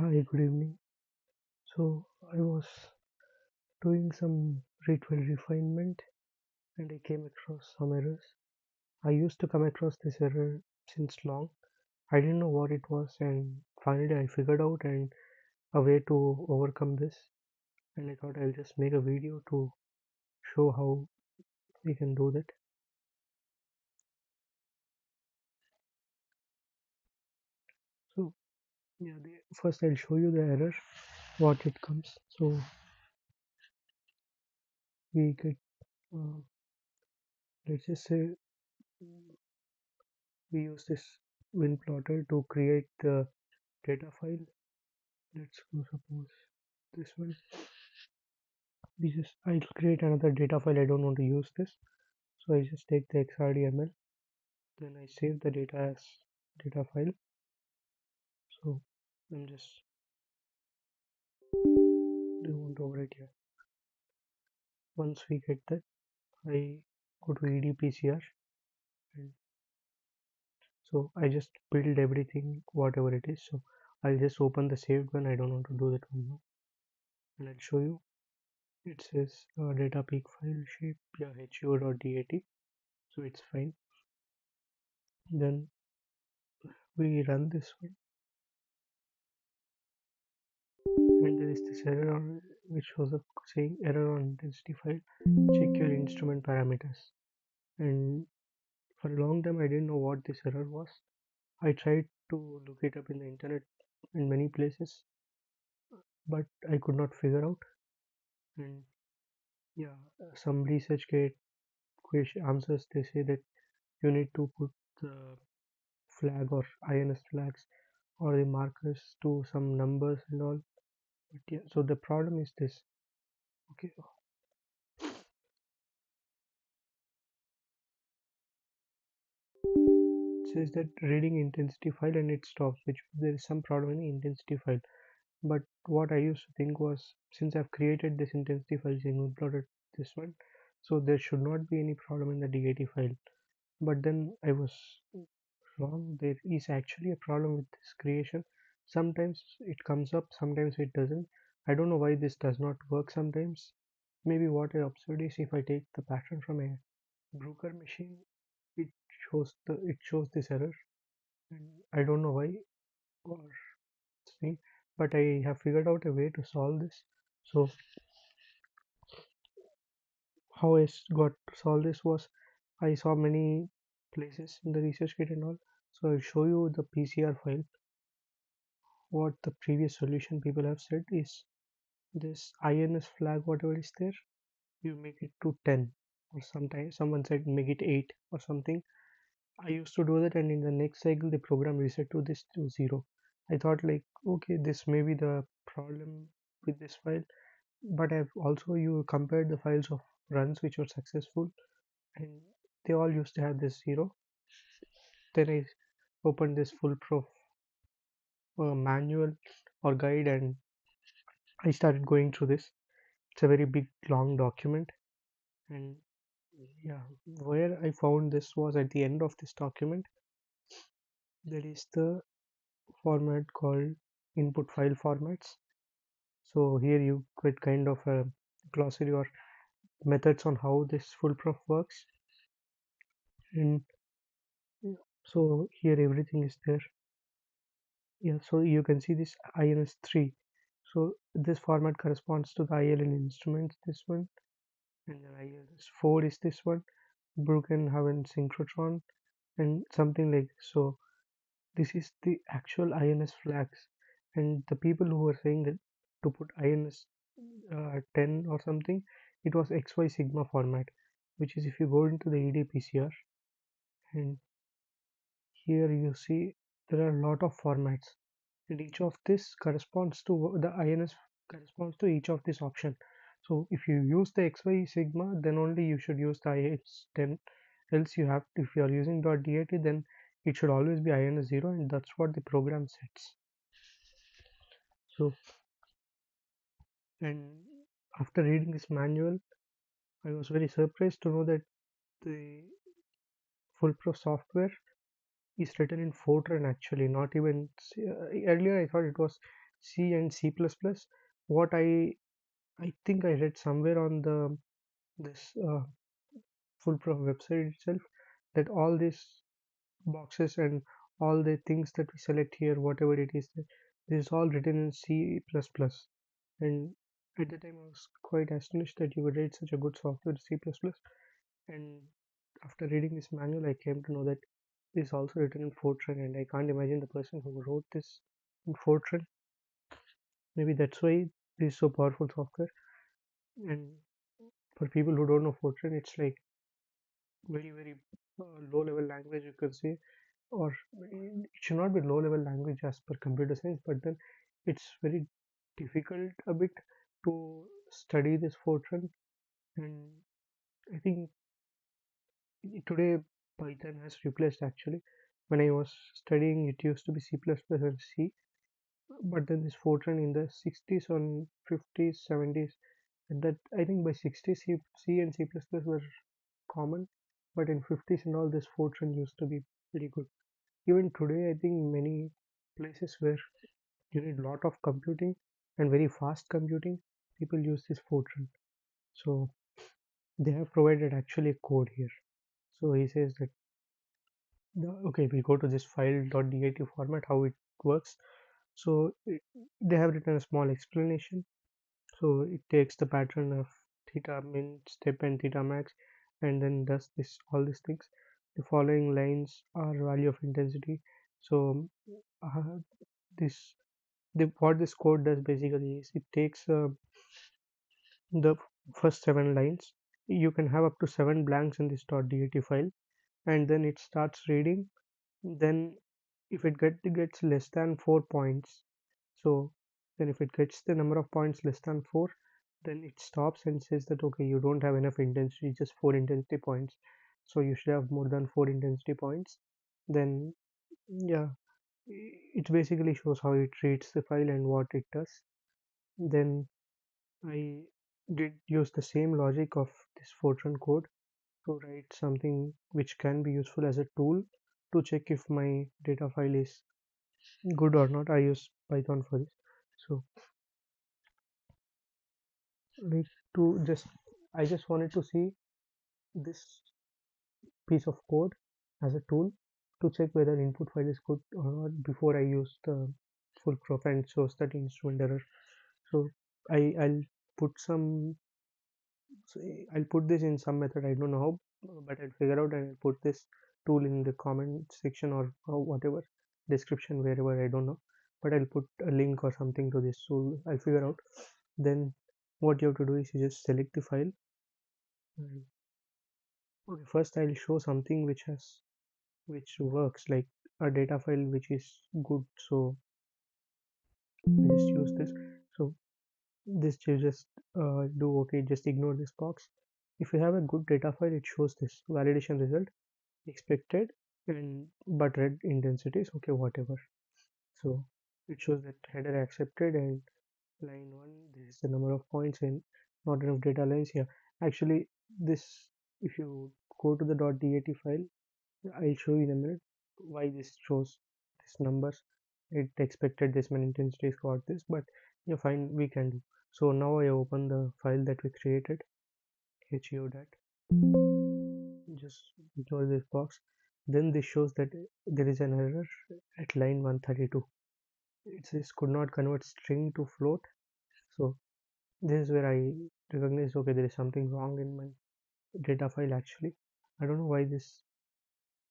Hi, good evening. So I was doing some ritual refinement and I came across some errors. I used to come across this error since long. I didn't know what it was, and finally I figured out and a way to overcome this. And I thought I'll just make a video to show how we can do that. So yeah, first I'll show you the error, what it comes. So we get, uh, let's just say we use this win plotter to create the data file. Let's go suppose this one. This is I'll create another data file. I don't want to use this, so I just take the xrdml, then I save the data as data file. So I'm just don't want to overwrite here. Once we get that, I go to edpcr, and so I just build everything whatever it is. So I'll just open the saved one. I don't want to do that one now, and I'll show you. It says data peak file shape, yeah, hu.dat, so it's fine. Then we run this one, and there is this error which shows up saying error on intensity file. Check your instrument parameters. And for a long time, I didn't know what this error was. I tried to look it up in the internet in many places, but I could not figure out. And yeah, some research get question answers. They say that you need to put the flag or INS flags or the markers to some numbers and all. But yeah, so the problem is this. Okay, it says that reading intensity file and it stops, which there is some problem in the intensity file. But what I used to think was, since I've created this intensity file and uploaded this one, so there should not be any problem in the dat file. But then I was wrong. There is actually a problem with this creation. Sometimes it comes up, sometimes it doesn't. I don't know why this does not work sometimes. Maybe what I observed is if I take the pattern from a broker machine, it it shows this error, and I don't know why or thing, but I have figured out a way to solve this. So how got to solve this was, I saw many places in the research kit and all. So I'll show you the PCR file. What the previous solution people have said is this INS flag, whatever is there, you make it to 10, or sometimes someone said make it 8 or something. I used to do that, and in the next cycle the program reset to this to 0. I thought like, okay, this may be the problem with this file, but I've also you compared the files of runs which were successful, and they all used to have this 0. Then I opened this FullProf manual or guide, and I started going through this. It's a very big long document, and yeah, where I found this was at the end of this document. There is the format called input file formats. So here you get kind of a glossary or methods on how this FullProf works, and so here everything is there. Yeah, so you can see this INS3. So this format corresponds to the ILN instruments, this one, and then ILS4 is this one, Brukenhaven synchrotron, and something like this. So this is the actual INS flags, and the people who were saying that to put INS 10 or something, it was XY sigma format, which is if you go into the EDPCR, and here you see there are a lot of formats, and each of this corresponds to the INS corresponds to each of this option. So if you use the XY sigma, then only you should use the INS 10. Else you have, if you are using .dat, then it should always be INS 0, and that's what the program sets. So, and after reading this manual, I was very surprised to know that the FullProf software is written in Fortran actually, not even earlier I thought it was C and C++, what I think I read somewhere on the this FullProf website itself, that all these boxes and all the things that we select here, whatever it is, this is all written in C++. And at the time I was quite astonished that you would write such a good software C++. And after reading this manual, I came to know that this is also written in Fortran, and I can't imagine the person who wrote this in Fortran. Maybe that's why this is so powerful software. And for people who don't know Fortran, it's like very low level language, you can say, or it should not be low level language as per computer science, but then it's very difficult a bit to study this Fortran. And I think today Python has replaced, actually. When I was studying, it used to be C++ and C, but then this Fortran in the 60s or 50s, 70s, and that I think by 60s C and C++ were common, but in 50s and all, this Fortran used to be pretty good. Even today, I think many places where you need a lot of computing and very fast computing, people use this Fortran. So they have provided actually a code here. So he says that okay, we go to this file.dat format, how it works. So they have written a small explanation. So it takes the pattern of theta min, step, and theta max, and then does this all these things. The following lines are value of intensity. So uh, this what this code does basically is it takes the first 7 lines. You can have up to 7 blanks in this .dat file, and then it starts reading. Then if it gets less than 4 points, so then if it gets the number of points less than 4, then it stops and says that okay, you don't have enough intensity, just 4 intensity points, so you should have more than 4 intensity points. Then yeah, it basically shows how it reads the file and what it does. Then I did use the same logic of this Fortran code to write something which can be useful as a tool to check if my data file is good or not. I use Python for this. So like to just I just wanted to see this piece of code as a tool to check whether input file is good or not before I use the full proof and shows that instrument error. So I'll put some so I'll put this in some method. I don't know how, but I'll figure out and I'll put this tool in the comment section or whatever description wherever, I don't know. But I'll put a link or something to this, so I'll figure out. Then what you have to do is you just select the file. And, okay, first I'll show something which works, like a data file which is good. So I just use this. So this you just do okay, just ignore this box. If you have a good data file, it shows this validation result expected and but red intensities, okay, whatever. So it shows that header accepted and line 1, this is the number of points and not enough data lines here. Actually, this, if you go to the .dat file, I'll show you in a minute why this shows this numbers. It expected this many intensities, got this, but yeah, fine, we can do. So now I open the file that we created, heodat. Just ignore this box. Then this shows that there is an error at line 132. It says could not convert string to float. So this is where I recognize okay, there is something wrong in my data file actually. I don't know why this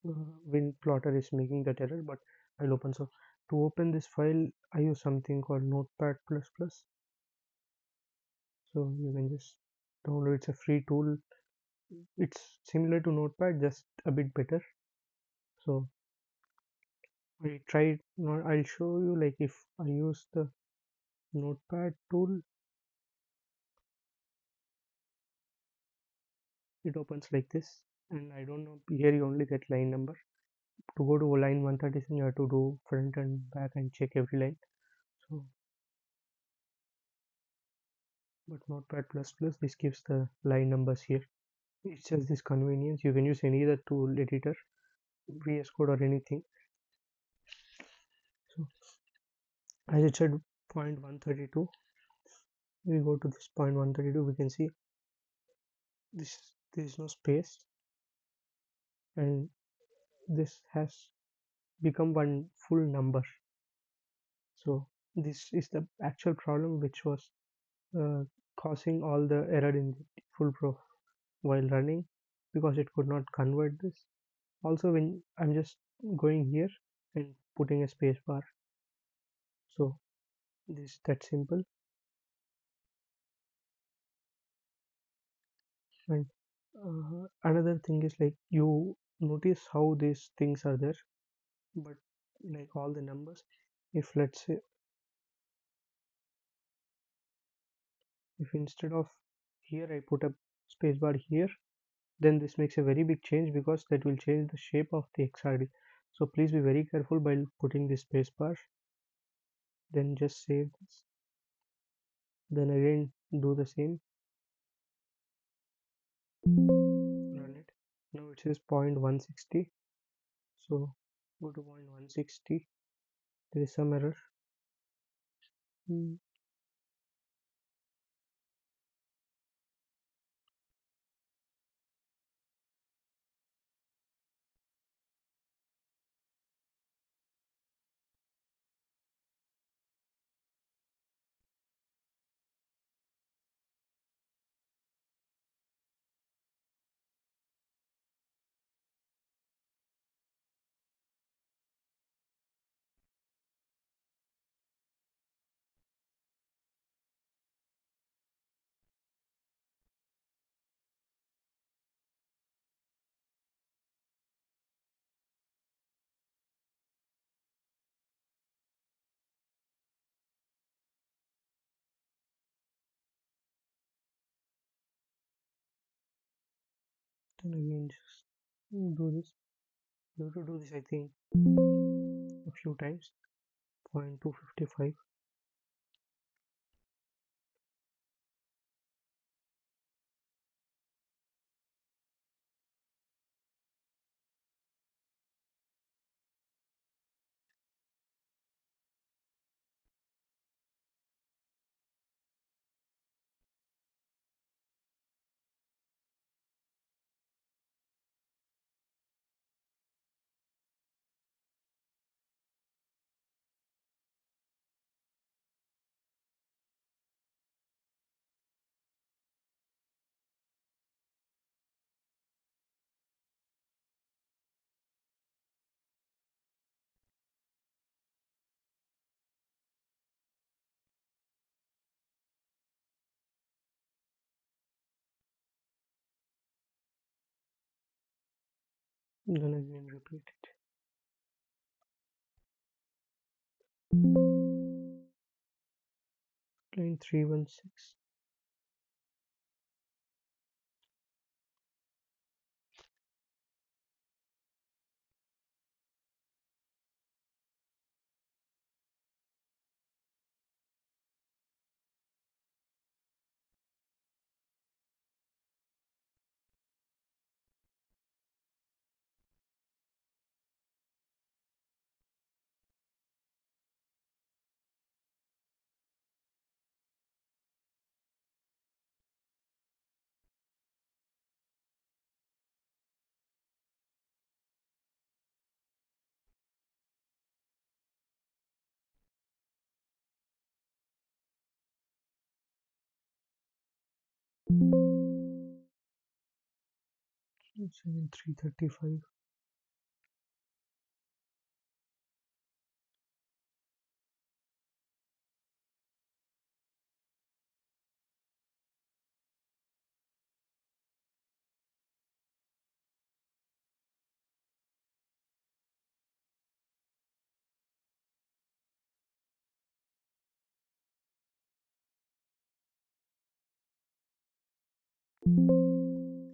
wind plotter is making that error, but I'll open. So to open this file, I use something called Notepad++. So you can just download. It's a free tool. It's similar to Notepad, just a bit better. So I tried. Not. I'll show you like if I use the Notepad tool, it opens like this. And I don't know. Here you only get line number. To go to line 137, you have to do front and back and check every line. So but Notepad++, this gives the line numbers here. It's just this convenience. You can use any other tool editor, VS Code or anything. So as I said, point 132. We go to this point 132, we can see this there is no space, and this has become one full number. So this is the actual problem which was uh, causing all the error in the FullProf while running, because it could not convert this. Also, when I'm just going here and putting a space bar, so this that simple. And another thing is, like, you notice how these things are there, but like all the numbers, if let's say, if instead of here I put a spacebar here, then this makes a very big change, because that will change the shape of the XRD. So please be very careful while putting the spacebar. Then just save this, then again do the same, run it. Now it says point 160, so go to point 160. There is some error. Hmm, then again just do this. You have to do this, I think, a few times. Point 255. Then again repeat it. Line 316. It's again 335.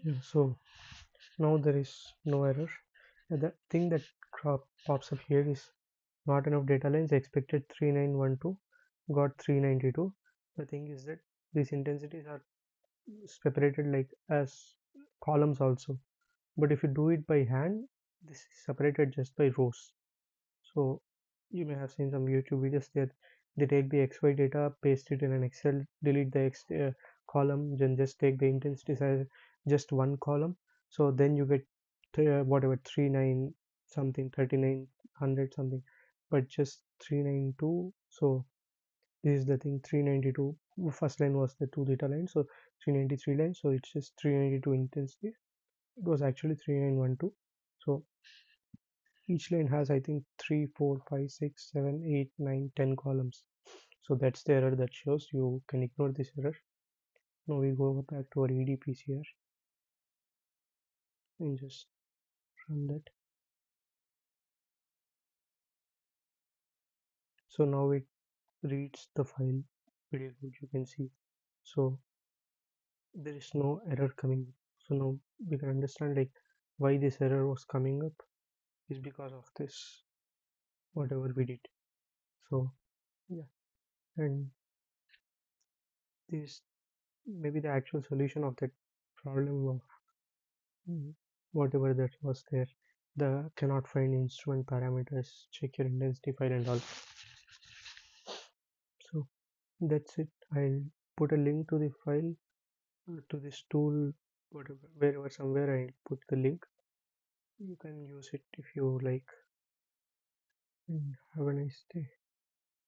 Yeah, so now there is no error. The thing that pops up here is not enough data lines, expected 3912, got 392. The thing is that these intensities are separated like as columns also, but if you do it by hand, this is separated just by rows. So you may have seen some YouTube videos there, They take the XY data, paste it in an Excel, delete the column, then just take the intensity size, just one column. So then you get whatever 39 something, 3900 something, but just 392. So this is the thing, 392. First line was the 2 data line, so 393 lines. So it's just 392 intensity. It was actually 3912. So each line has, I think, 3, 4, 5, 6, 7, 8, 9, 10 columns. So that's the error that shows. You can ignore this error. Now we go back to our EDPs here and just run that. So now it reads the file very good, you can see. So there is no error coming. So now we can understand like why this error was coming up is because of this whatever we did. So yeah, and this maybe the actual solution of that problem of whatever that was there, the cannot find instrument parameters, check your intensity file and all. So that's it. I'll put a link to the file, to this tool, whatever, wherever somewhere I'll put the link. You can use it if you like. And have a nice day.